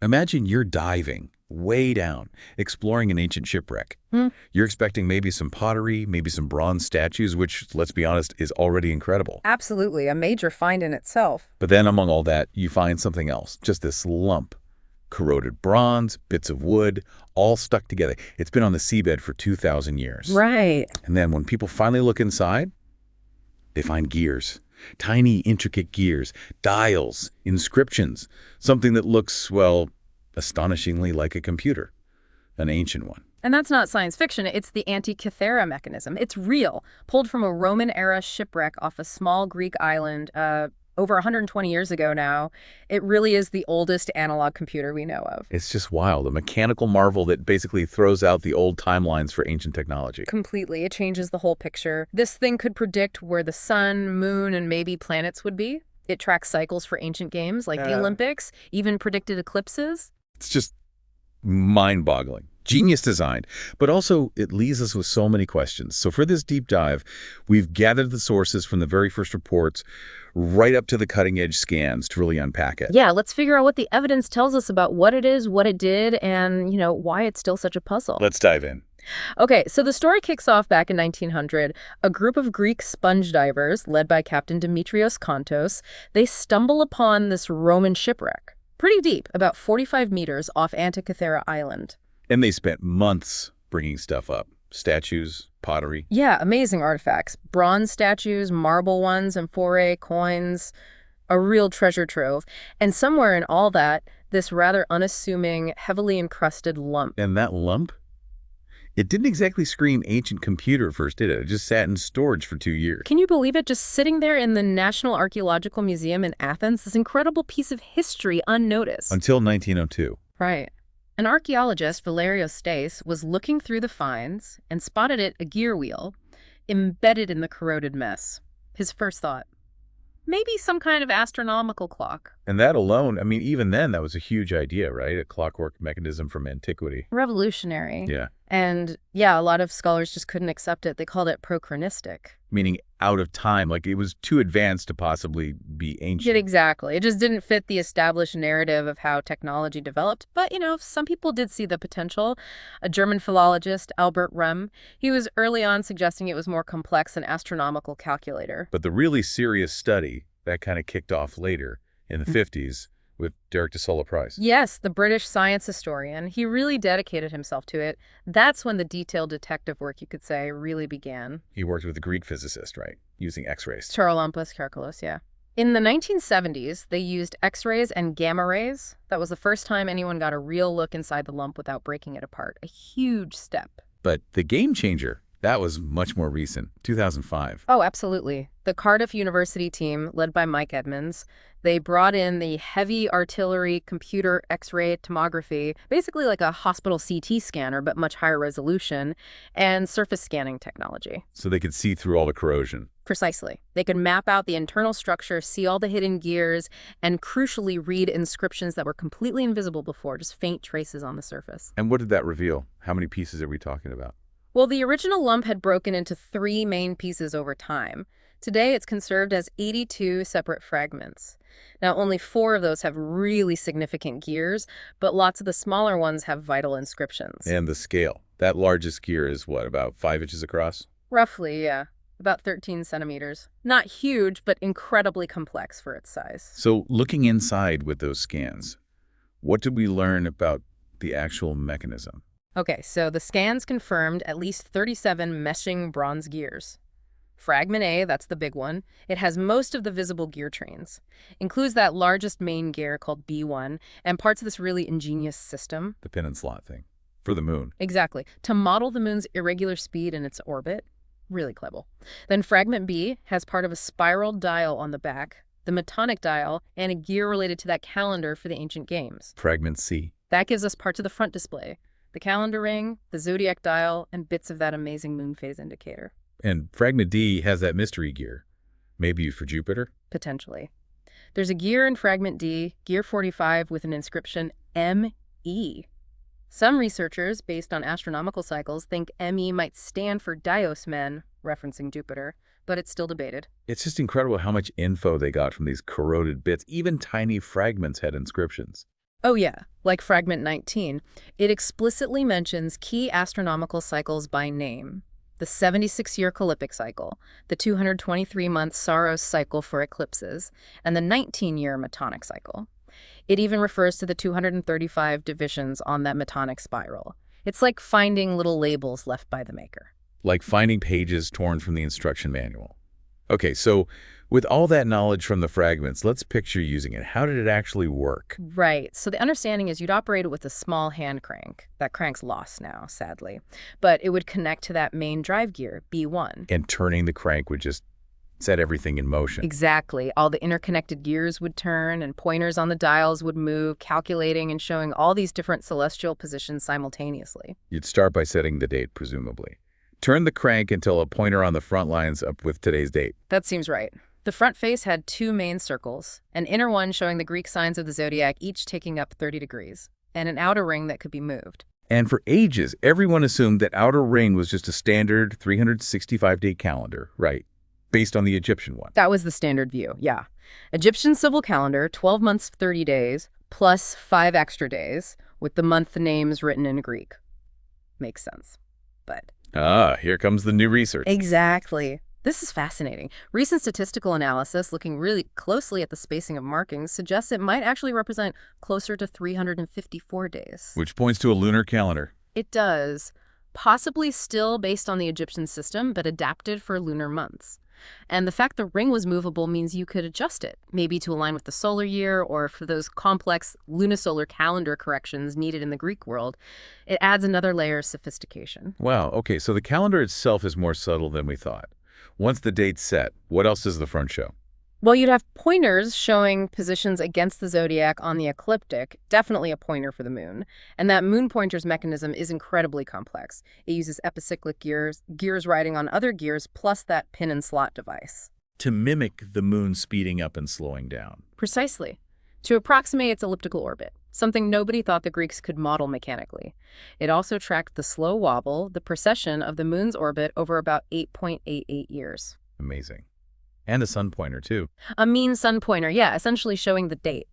Imagine you're diving way down, exploring an ancient shipwreck. Hmm. You're expecting maybe some pottery, maybe some bronze statues, which, let's be honest, is already incredible. Absolutely, a major find in itself. But then among all that, you find something else, just this lump. Corroded bronze, bits of wood, all stuck together. It's been on the seabed for 2,000 years. Right. And then when people finally look inside, they find gears. Tiny, intricate gears, dials, inscriptions, something that looks, well, astonishingly like a computer, an ancient one. And that's not science fiction, it's the Antikythera Mechanism. It's real, pulled from a Roman-era shipwreck off a small Greek island over 120 years ago now. It really is the oldest analog computer we know of. It's just wild, a mechanical marvel that basically throws out the old timelines for ancient technology. Completely. It changes the whole picture. This thing could predict where the sun, moon, and maybe planets would be. It tracks cycles for ancient games like the Olympics, even predicted eclipses. It's just mind-boggling. Genius designed, but also it leaves us with so many questions. So for this deep dive, we've gathered the sources from the very first reports right up to the cutting-edge scans to really unpack it. Yeah, let's figure out what the evidence tells us about what it is, what it did, and, why it's still such a puzzle. Let's dive in. Okay, so the story kicks off back in 1900. A group of Greek sponge divers, led by Captain Dimitrios Kontos, they stumble upon this Roman shipwreck. Pretty deep, about 45 meters off Antikythera Island. And they spent months bringing stuff up. Statues, pottery. Yeah, amazing artifacts. Bronze statues, marble ones, amphorae, coins. A real treasure trove. And somewhere in all that, this rather unassuming, heavily encrusted lump. And that lump? It didn't exactly scream ancient computer at first, did it? It just sat in storage for 2 years. Can you believe it? Just sitting there in the National Archaeological Museum in Athens, this incredible piece of history unnoticed. Until 1902. Right. An archaeologist, Valerios Stais, was looking through the finds and spotted a gear wheel embedded in the corroded mess. His first thought, maybe some kind of astronomical clock. And that alone, I mean, even then, that was a huge idea, right? A clockwork mechanism from antiquity. Revolutionary. Yeah. And yeah, a lot of scholars just couldn't accept it. They called it prochronistic. Meaning out of time, like it was too advanced to possibly be ancient. Yeah, exactly. It just didn't fit the established narrative of how technology developed. But, some people did see the potential. A German philologist, Albert Rehm, he was early on suggesting it was more complex than astronomical calculator. But the really serious study, that kind of kicked off later in the 50s with Derek de Solla Price. Yes, the British science historian. He really dedicated himself to it. That's when the detailed detective work, you could say, really began. He worked with a Greek physicist, right? Using X-rays. Charalampos Karkalos, yeah. In the 1970s, they used X-rays and gamma rays. That was the first time anyone got a real look inside the lump without breaking it apart. A huge step. But the game changer, that was much more recent, 2005. Oh, absolutely. The Cardiff University team, led by Mike Edmonds, they brought in the heavy artillery computer X-ray tomography, basically like a hospital CT scanner, but much higher resolution, and surface scanning technology. So they could see through all the corrosion. Precisely. They could map out the internal structure, see all the hidden gears, and crucially read inscriptions that were completely invisible before, just faint traces on the surface. And what did that reveal? How many pieces are we talking about? Well, the original lump had broken into 3 main pieces over time. Today, it's conserved as 82 separate fragments. Now, only 4 of those have really significant gears, but lots of the smaller ones have vital inscriptions. And the scale. That largest gear is what, about 5 inches across? Roughly, yeah. About 13 centimeters. Not huge, but incredibly complex for its size. So looking inside with those scans, what did we learn about the actual mechanism? Okay, so the scans confirmed at least 37 meshing bronze gears. Fragment A, that's the big one, it has most of the visible gear trains. Includes that largest main gear called B1 and parts of this really ingenious system. The pin and slot thing. For the moon. Exactly. To model the moon's irregular speed in its orbit. Really clever. Then fragment B has part of a spiral dial on the back, the metonic dial, and a gear related to that calendar for the ancient games. Fragment C. That gives us parts of the front display. The calendar ring, the zodiac dial, and bits of that amazing moon phase indicator. And fragment D has that mystery gear. Maybe for Jupiter? Potentially. There's a gear in fragment D, gear 45, with an inscription ME. Some researchers, based on astronomical cycles, think ME might stand for Dios Men, referencing Jupiter, but it's still debated. It's just incredible how much info they got from these corroded bits. Even tiny fragments had inscriptions. Oh yeah, like Fragment 19, it explicitly mentions key astronomical cycles by name. The 76-year Calippic cycle, the 223-month Saros cycle for eclipses, and the 19-year Metonic cycle. It even refers to the 235 divisions on that Metonic spiral. It's like finding little labels left by the maker. Like finding pages torn from the instruction manual. Okay, so with all that knowledge from the fragments, let's picture using it. How did it actually work? Right. So the understanding is you'd operate it with a small hand crank. That crank's lost now, sadly. But it would connect to that main drive gear, B1. And turning the crank would just set everything in motion. Exactly. All the interconnected gears would turn and pointers on the dials would move, calculating and showing all these different celestial positions simultaneously. You'd start by setting the date, presumably. Turn the crank until a pointer on the front lines up with today's date. That seems right. The front face had two main circles, an inner one showing the Greek signs of the zodiac, each taking up 30 degrees, and an outer ring that could be moved. And for ages, everyone assumed that outer ring was just a standard 365-day calendar, right? Based on the Egyptian one. That was the standard view, yeah. Egyptian civil calendar, 12 months, 30 days, plus 5 extra days, with the month names written in Greek. Makes sense. But here comes the new research. exactly. This is fascinating. Recent statistical analysis looking really closely at the spacing of markings suggests it might actually represent closer to 354 days. Which points to a lunar calendar. It does. Possibly still based on the Egyptian system, but adapted for lunar months. And the fact the ring was movable means you could adjust it, maybe to align with the solar year or for those complex lunisolar calendar corrections needed in the Greek world. It adds another layer of sophistication. Wow, okay, so the calendar itself is more subtle than we thought. Once the date's set, what else does the front show? Well, you'd have pointers showing positions against the zodiac on the ecliptic, definitely a pointer for the moon. And that moon pointer's mechanism is incredibly complex. It uses epicyclic gears, gears riding on other gears, plus that pin and slot device. To mimic the moon speeding up and slowing down. Precisely. To approximate its elliptical orbit, something nobody thought the Greeks could model mechanically. It also tracked the slow wobble, the precession of the moon's orbit over about 8.88 years. Amazing. And a sun pointer, too. A mean sun pointer, yeah, essentially showing the date.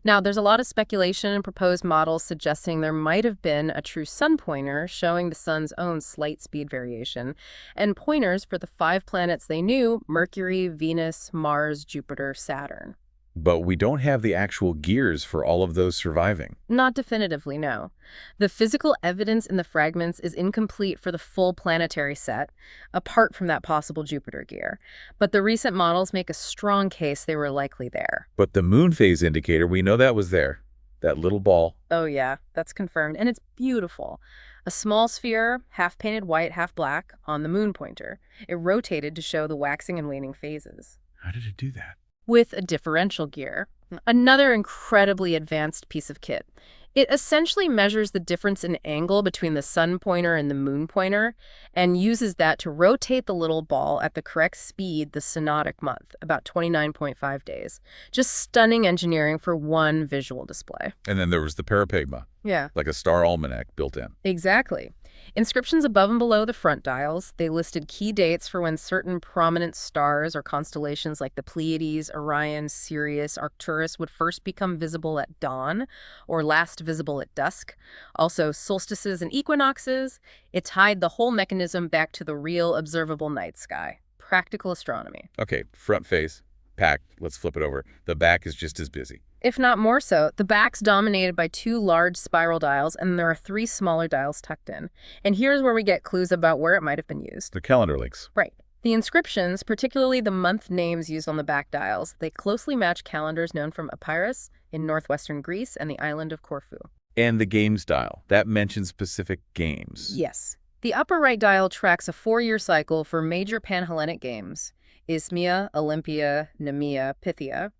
Now, there's a lot of speculation and proposed models suggesting there might have been a true sun pointer showing the sun's own slight speed variation, and pointers for the 5 planets they knew: Mercury, Venus, Mars, Jupiter, Saturn. But we don't have the actual gears for all of those surviving. Not definitively, no. The physical evidence in the fragments is incomplete for the full planetary set, apart from that possible Jupiter gear. But the recent models make a strong case they were likely there. But the moon phase indicator, we know that was there. That little ball. Oh yeah, that's confirmed. And it's beautiful. A small sphere, half painted white, half black, on the moon pointer. It rotated to show the waxing and waning phases. How did it do that? With a differential gear. Another incredibly advanced piece of kit. It essentially measures the difference in angle between the sun pointer and the moon pointer and uses that to rotate the little ball at the correct speed the synodic month, about 29.5 days. Just stunning engineering for one visual display. And then there was the parapegma. Yeah. Like a star almanac built in. Exactly. Inscriptions above and below the front dials, they listed key dates for when certain prominent stars or constellations like the Pleiades, Orion, Sirius, Arcturus would first become visible at dawn or last visible at dusk. Also, solstices and equinoxes. It tied the whole mechanism back to the real observable night sky. Practical astronomy. Okay, front face, packed. Let's flip it over. The back is just as busy. If not more so. The back's dominated by 2 large spiral dials, and there are 3 smaller dials tucked in. And here's where we get clues about where it might have been used. The calendar links. Right. The inscriptions, particularly the month names used on the back dials, they closely match calendars known from Epirus in northwestern Greece and the island of Corfu. And the games dial. That mentions specific games. Yes. The upper right dial tracks a 4-year cycle for major Panhellenic games: Isthmia, Olympia, Nemea, Pythia.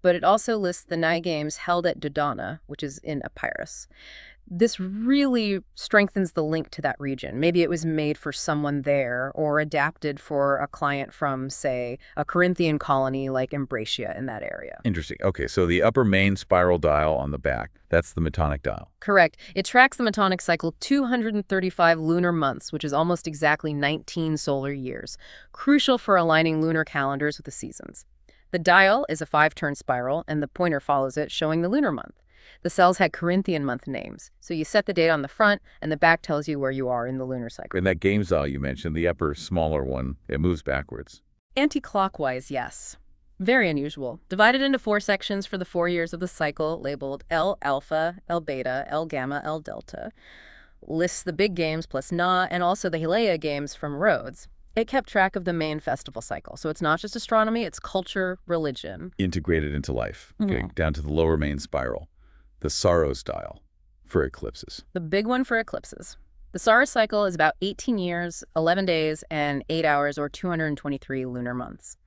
But it also lists the Nai games held at Dodona, which is in Epirus. This really strengthens the link to that region. Maybe it was made for someone there or adapted for a client from, say, a Corinthian colony like Ambracia in that area. Interesting. Okay, so the upper main spiral dial on the back, that's the Metonic dial. Correct. It tracks the Metonic cycle 235 lunar months, which is almost exactly 19 solar years, crucial for aligning lunar calendars with the seasons. The dial is a 5-turn spiral, and the pointer follows it, showing the lunar month. The cells had Corinthian month names, so you set the date on the front, and the back tells you where you are in the lunar cycle. In that game style you mentioned, the upper, smaller one, it moves backwards. Anti-clockwise, yes. Very unusual. Divided into 4 sections for the 4 years of the cycle, labeled L alpha, L beta, L gamma, L delta. Lists the big games plus Na and also the Hilea games from Rhodes. It kept track of the main festival cycle, so it's not just astronomy, it's culture, religion. Integrated into life, okay, down to the lower main spiral, the Saros dial for eclipses. The big one for eclipses. The Saros cycle is about 18 years, 11 days, and 8 hours, or 223 lunar months.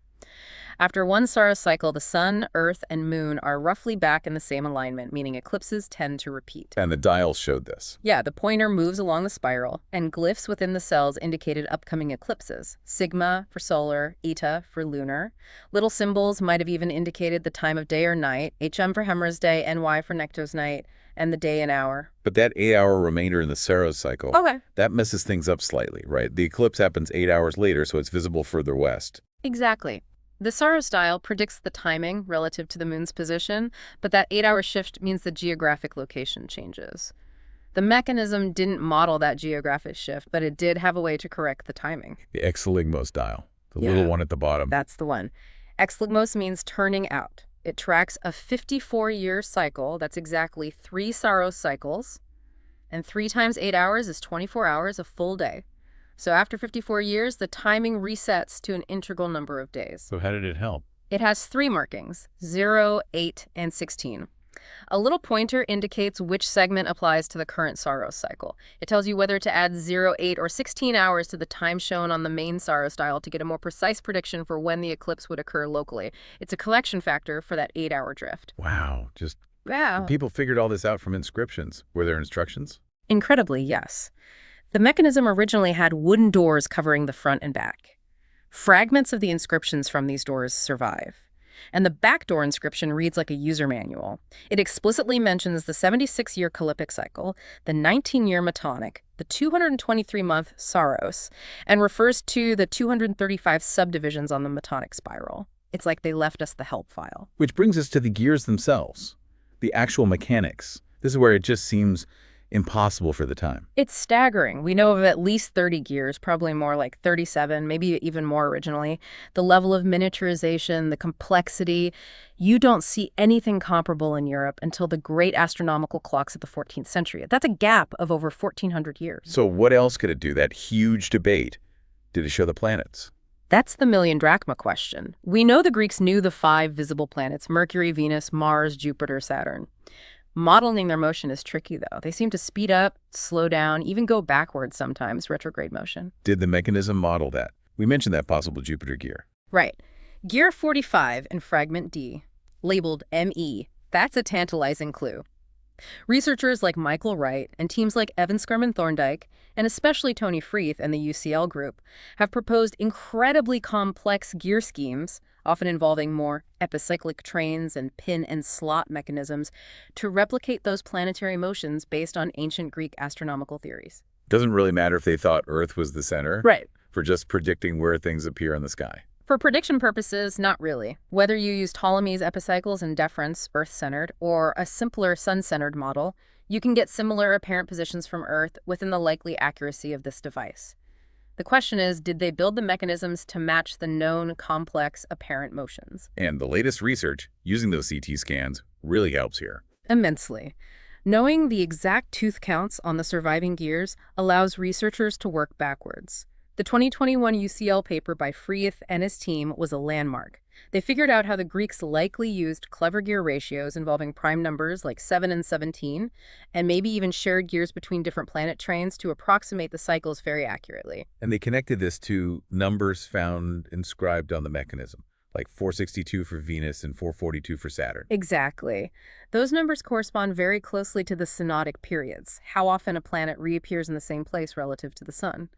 After one Saros cycle, the Sun, Earth, and Moon are roughly back in the same alignment, meaning eclipses tend to repeat. And the dial showed this. Yeah, the pointer moves along the spiral, and glyphs within the cells indicated upcoming eclipses. Sigma for solar, Eta for lunar. Little symbols might have even indicated the time of day or night, HM for Hemmer's day, NY for Necto's night, and the day and hour. But that 8-hour remainder in the Saros cycle, that messes things up slightly, right? The eclipse happens 8 hours later, so it's visible further west. Exactly. The Saros dial predicts the timing relative to the moon's position, but that 8-hour shift means the geographic location changes. The mechanism didn't model that geographic shift, but it did have a way to correct the timing. The Exligmos dial, the little one at the bottom. That's the one. Exligmos means turning out. It tracks a 54-year cycle. That's exactly 3 Saros cycles. And 3 times 8 hours is 24 hours, a full day. So after 54 years, the timing resets to an integral number of days. So how did it help? It has 3 markings, 0, 8, and 16. A little pointer indicates which segment applies to the current Saros cycle. It tells you whether to add 0, 8, or 16 hours to the time shown on the main Saros dial to get a more precise prediction for when the eclipse would occur locally. It's a collection factor for that 8-hour drift. Wow, Yeah. people figured all this out from inscriptions. Were there instructions? Incredibly, yes. The mechanism originally had wooden doors covering the front and back. Fragments of the inscriptions from these doors survive. And the back door inscription reads like a user manual. It explicitly mentions the 76-year Calippic cycle, the 19-year Metonic, the 223-month Saros, and refers to the 235 subdivisions on the Metonic spiral. It's like they left us the help file. Which brings us to the gears themselves, the actual mechanics. This is where it just seems impossible for the time. It's staggering. We know of at least 30 gears, probably more like 37, maybe even more originally. The level of miniaturization, the complexity, you don't see anything comparable in Europe until the great astronomical clocks of the 14th century. That's a gap of over 1,400 years. So what else could it do? That huge debate. Did it show the planets? That's the million drachma question. We know the Greeks knew the 5 visible planets, Mercury, Venus, Mars, Jupiter, Saturn. Modeling their motion is tricky, though. They seem to speed up, slow down, even go backwards sometimes, retrograde motion. Did the mechanism model that? We mentioned that possible Jupiter gear. Right. Gear 45 in fragment D, labeled ME, that's a tantalizing clue. Researchers like Michael Wright and teams like Evan Skerman Thorndike, and especially Tony Freeth and the UCL group, have proposed incredibly complex gear schemes, often involving more epicyclic trains and pin and slot mechanisms, to replicate those planetary motions based on ancient Greek astronomical theories. Doesn't really matter if they thought Earth was the center. Right. For just predicting where things appear in the sky. For prediction purposes, not really. Whether you use Ptolemy's epicycles and deference, Earth-centered, or a simpler sun-centered model, you can get similar apparent positions from Earth within the likely accuracy of this device. The question is, did they build the mechanisms to match the known complex apparent motions? And the latest research using those CT scans really helps here. Immensely. Knowing the exact tooth counts on the surviving gears allows researchers to work backwards. The 2021 UCL paper by Freeth and his team was a landmark. They figured out how the Greeks likely used clever gear ratios involving prime numbers like 7 and 17, and maybe even shared gears between different planet trains to approximate the cycles very accurately. And they connected this to numbers found inscribed on the mechanism, like 462 for Venus and 442 for Saturn. Exactly. Those numbers correspond very closely to the synodic periods, how often a planet reappears in the same place relative to the sun.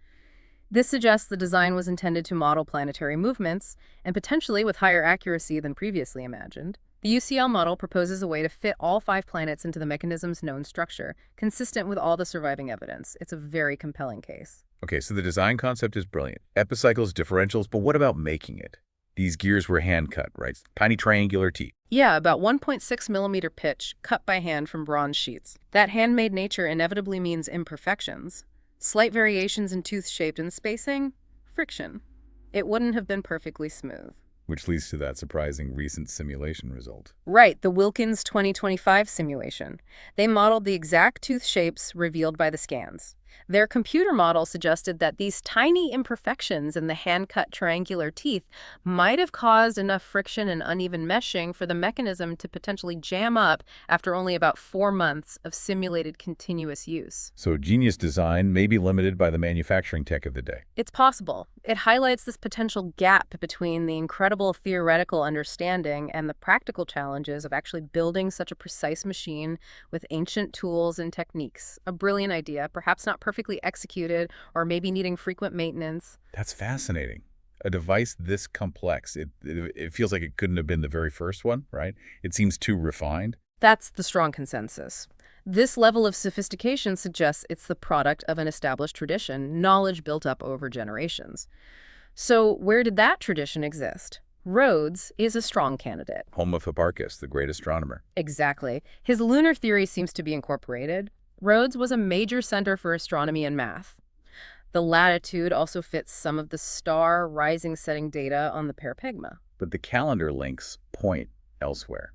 This suggests the design was intended to model planetary movements, and potentially with higher accuracy than previously imagined. The UCL model proposes a way to fit all 5 planets into the mechanism's known structure, consistent with all the surviving evidence. It's a very compelling case. Okay, so the design concept is brilliant. Epicycles, differentials, but what about making it? These gears were hand-cut, right? Tiny triangular teeth. Yeah, about 1.6 millimeter pitch, cut by hand from bronze sheets. That handmade nature inevitably means imperfections. Slight variations in tooth shape and spacing, friction. It wouldn't have been perfectly smooth. Which leads to that surprising recent simulation result. Right, the Wilkins 2025 simulation. They modeled the exact tooth shapes revealed by the scans. Their computer model suggested that these tiny imperfections in the hand-cut triangular teeth might have caused enough friction and uneven meshing for the mechanism to potentially jam up after only about 4 months of simulated continuous use. So genius design may be limited by the manufacturing tech of the day. It's possible. It highlights this potential gap between the incredible theoretical understanding and the practical challenges of actually building such a precise machine with ancient tools and techniques. A brilliant idea, perhaps not perfectly executed or maybe needing frequent maintenance. That's fascinating. A device this complex, it feels like it couldn't have been the very first one, right? It seems too refined. That's the strong consensus. This level of sophistication suggests it's the product of an established tradition, knowledge built up over generations. So where did that tradition exist? Rhodes is a strong candidate. Home of Hipparchus, the great astronomer. Exactly. His lunar theory seems to be incorporated. Rhodes was a major center for astronomy and math. The latitude also fits some of the star rising setting data on the parapegma. But the calendar links point elsewhere.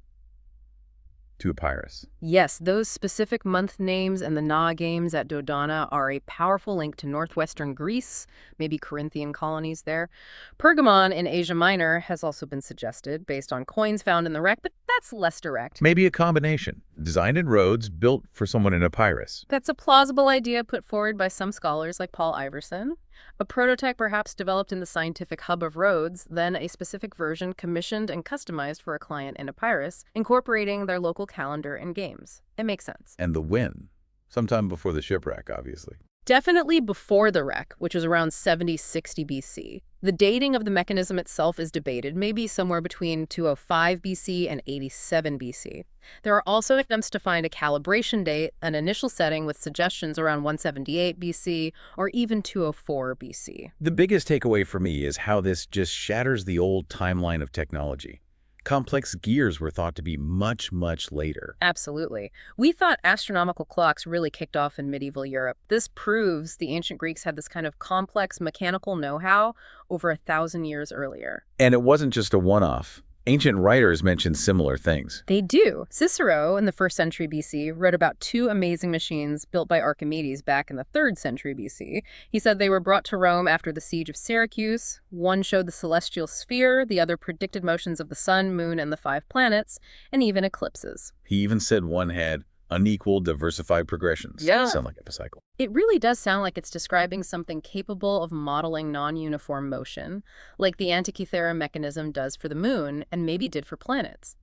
To Epirus. Yes, those specific month names and the Na games at Dodona are a powerful link to northwestern Greece, maybe Corinthian colonies there. Pergamon in Asia Minor has also been suggested based on coins found in the wreck, but that's less direct. Maybe a combination. Designed in Rhodes, built for someone in Epirus. That's a plausible idea put forward by some scholars like Paul Iverson. A prototype perhaps developed in the scientific hub of Rhodes, then a specific version commissioned and customized for a client in Epirus, incorporating their local calendar and games. It makes sense. And the win. Sometime before the shipwreck, obviously. Definitely before the wreck, which was around 70-60 BC. The dating of the mechanism itself is debated, maybe somewhere between 205 BC and 87 BC. There are also attempts to find a calibration date, an initial setting with suggestions around 178 BC or even 204 BC. The biggest takeaway for me is how this just shatters the old timeline of technology. Complex gears were thought to be much, much later. Absolutely. We thought astronomical clocks really kicked off in medieval Europe. This proves the ancient Greeks had this kind of complex mechanical know-how over 1,000 years earlier. And it wasn't just a one-off. Ancient writers mention similar things. They do. Cicero, in the 1st century BC, wrote about 2 amazing machines built by Archimedes back in the 3rd century BC. He said they were brought to Rome after the siege of Syracuse. One showed the celestial sphere, the other predicted motions of the sun, moon, and the 5 planets, and even eclipses. He even said one had unequal, diversified progressions. Yeah. Sound like epicycle. It really does sound like it's describing something capable of modeling non-uniform motion, like the Antikythera Mechanism does for the moon and maybe did for planets.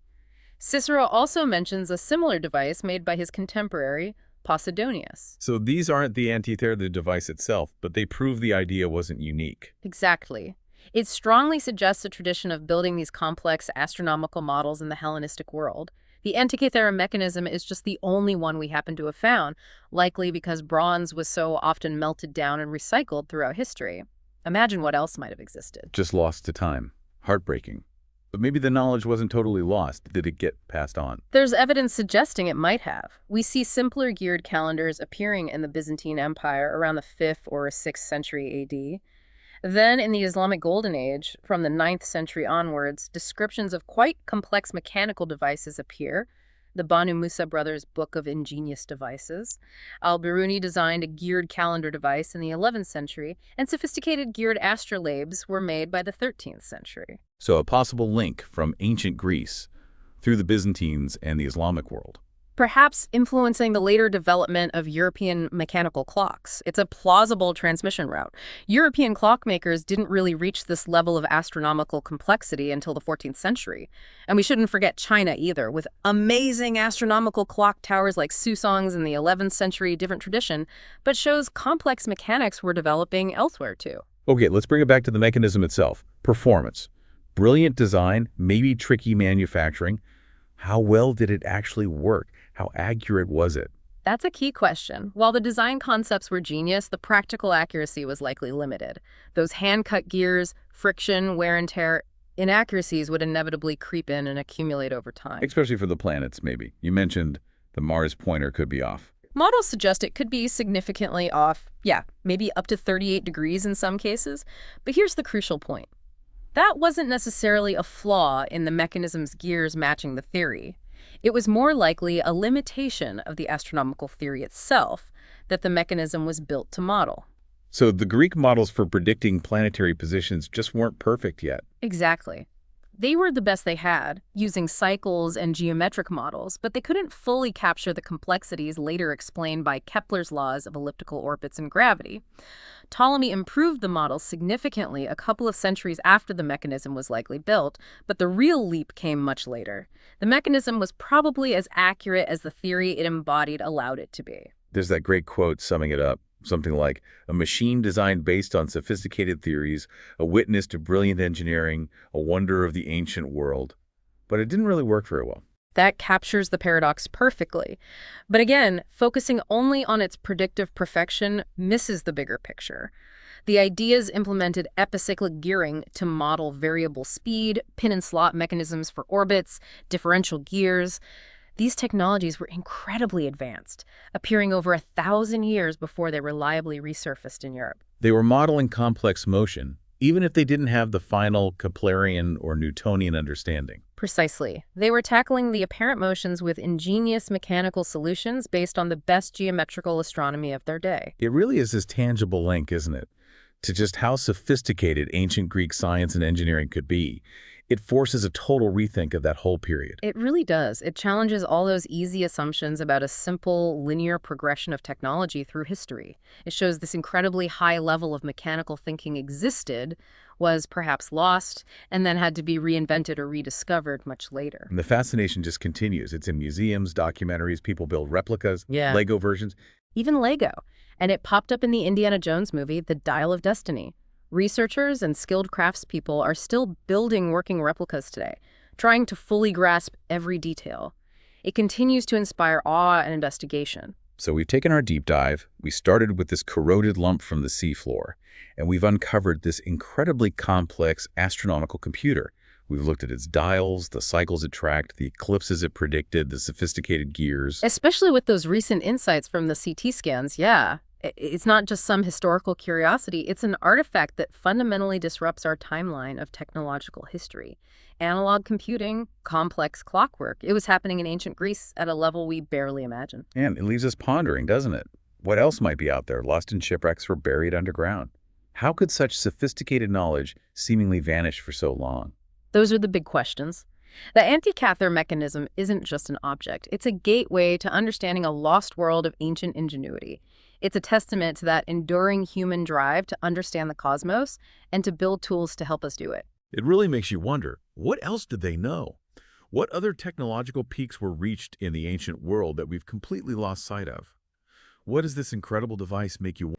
Cicero also mentions a similar device made by his contemporary, Posidonius. So these aren't the Antikythera device itself, but they prove the idea wasn't unique. Exactly. It strongly suggests a tradition of building these complex astronomical models in the Hellenistic world. The Antikythera Mechanism is just the only one we happen to have found, likely because bronze was so often melted down and recycled throughout history. Imagine what else might have existed. Just lost to time. Heartbreaking. But maybe the knowledge wasn't totally lost. Did it get passed on? There's evidence suggesting it might have. We see simpler geared calendars appearing in the Byzantine Empire around the 5th or 6th century AD. Then, in the Islamic Golden Age, from the 9th century onwards, descriptions of quite complex mechanical devices appear. The Banu Musa brothers' Book of Ingenious Devices. Al-Biruni designed a geared calendar device in the 11th century, and sophisticated geared astrolabes were made by the 13th century. So a possible link from ancient Greece through the Byzantines and the Islamic world. Perhaps influencing the later development of European mechanical clocks. It's a plausible transmission route. European clockmakers didn't really reach this level of astronomical complexity until the 14th century. And we shouldn't forget China either, with amazing astronomical clock towers like Susong's in the 11th century, different tradition, but shows complex mechanics were developing elsewhere too. Okay, let's bring it back to the mechanism itself. Performance. Brilliant design, maybe tricky manufacturing. How well did it actually work? How accurate was it? That's a key question. While the design concepts were genius, the practical accuracy was likely limited. Those hand-cut gears, friction, wear and tear, inaccuracies would inevitably creep in and accumulate over time. Especially for the planets, maybe. You mentioned the Mars pointer could be off. Models suggest it could be significantly off, yeah, maybe up to 38 degrees in some cases. But here's the crucial point. That wasn't necessarily a flaw in the mechanism's gears matching the theory. It was more likely a limitation of the astronomical theory itself that the mechanism was built to model. So the Greek models for predicting planetary positions just weren't perfect yet. Exactly. They were the best they had, using cycles and geometric models, but they couldn't fully capture the complexities later explained by Kepler's laws of elliptical orbits and gravity. Ptolemy improved the models significantly a couple of centuries after the mechanism was likely built, but the real leap came much later. The mechanism was probably as accurate as the theory it embodied allowed it to be. There's that great quote summing it up. Something like, a machine designed based on sophisticated theories, a witness to brilliant engineering, a wonder of the ancient world. But it didn't really work very well. That captures the paradox perfectly. But again, focusing only on its predictive perfection misses the bigger picture. The ideas implemented epicyclic gearing to model variable speed, pin and slot mechanisms for orbits, differential gears. These technologies were incredibly advanced, appearing over 1,000 years before they reliably resurfaced in Europe. They were modeling complex motion, even if they didn't have the final Keplerian or Newtonian understanding. Precisely. They were tackling the apparent motions with ingenious mechanical solutions based on the best geometrical astronomy of their day. It really is this tangible link, isn't it, to just how sophisticated ancient Greek science and engineering could be. It forces a total rethink of that whole period. It really does. It challenges all those easy assumptions about a simple, linear progression of technology through history. It shows this incredibly high level of mechanical thinking existed, was perhaps lost, and then had to be reinvented or rediscovered much later. And the fascination just continues. It's in museums, documentaries, people build replicas, Lego versions. Even Lego. And it popped up in the Indiana Jones movie, The Dial of Destiny. Researchers and skilled craftspeople are still building working replicas today, trying to fully grasp every detail. It continues to inspire awe and investigation. So we've taken our deep dive. We started with this corroded lump from the seafloor, and we've uncovered this incredibly complex astronomical computer. We've looked at its dials, the cycles it tracked, the eclipses it predicted, the sophisticated gears. Especially with those recent insights from the CT scans, yeah. It's not just some historical curiosity, it's an artifact that fundamentally disrupts our timeline of technological history. Analog computing, complex clockwork, it was happening in ancient Greece at a level we barely imagine. And it leaves us pondering, doesn't it? What else might be out there, lost in shipwrecks or buried underground? How could such sophisticated knowledge seemingly vanish for so long? Those are the big questions. The Antikythera Mechanism isn't just an object. It's a gateway to understanding a lost world of ancient ingenuity. It's a testament to that enduring human drive to understand the cosmos and to build tools to help us do it. It really makes you wonder, what else did they know? What other technological peaks were reached in the ancient world that we've completely lost sight of? What does this incredible device make you